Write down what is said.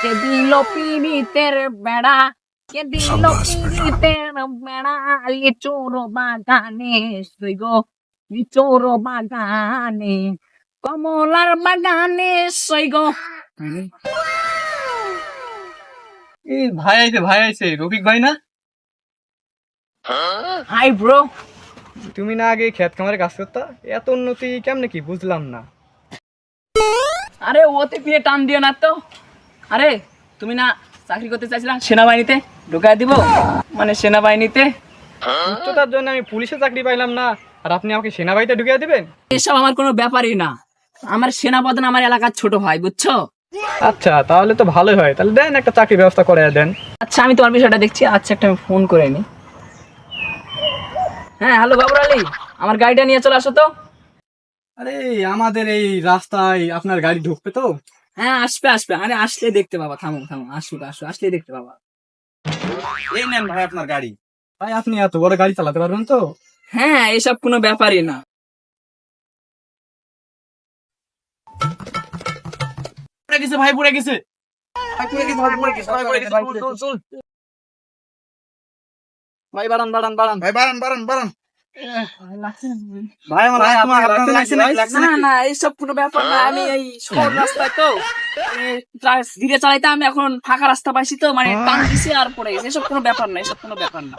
কে দিল পিড়িতের বেড়া, কে দিল পিড়িতের বেড়া, লিচুর বাগানে সই গো, লিচুর বাগানে, কমলার বাগানে সই গো। এই ভাই আইছে রফিক ভাই না? Hi bro. তুমি না আগে খেত খামারে কাজ করতা, এত উন্নতি কেমনে কি বুঝলাম না। আরে ওতে পিয়ে টান দিও না তো। আরে তুমি না চাকরি করতে চাইছিলা সেনাবাহিনীতে, ঢুকাই দিব মানে সেনাবাহিনীতে। উচ্চতার জন্য আমি পুলিশে চাকরি পাইলাম না, আর আপনি আমাকে সেনাবাহিনীতে ঢুকিয়ে দিবেন? এসব আমার কোনো ব্যাপারই না। আমার সেনাপ্রধান আমার এলাকার ছোট ভাই, বুঝছো? আচ্ছা তাহলে তো ভালোই হয়, তাহলে দেন একটা চাকরির ব্যবস্থা করে দেন। আচ্ছা আমি তোমার বিষয়টা দেখছি। আচ্ছা একটা আমি ফোন করে নি। হ্যাঁ হ্যালো বাবুর আলী, আমার গাড়িটা নিয়ে চলে আসো তো। আরে আমাদের এই রাস্তায় আপনার গাড়ি ঢুকবে তো? হ্যাঁ আসবে আসবে, আরে আসলে দেখতে পাবা। থামো থামো, আসো আসলে দেখতে পাবা। এই নেন ভাই আপনার গাড়ি। ভাই আপনি এত বড় গাড়ি চালাতে পারবেন তো? হ্যাঁ এসব কোনো ব্যাপারই না। পড়ে গেছে ভাই, পড়ে গেছে ভাই, পড়ে গেছে ভাই, পড়ে গেছে ভাই, পড়ে গেছে, চল ভাই, বাড়ান বাড়ান বাড়ান ভাই, বাড়ান ভাই, আমার আপনার লাগছে নাকি? লাগছে না নাকি? না এইসব কোনো ব্যাপার না। আমি এই শহর রাস্তায় তো ধীরে চালাইতে, আমি এখন ফাঁকা রাস্তা পাইছি তো, মানে টান দিছি আর পড়ে গেছে। এসব কোনো ব্যাপার না, এসব কোনো ব্যাপার না।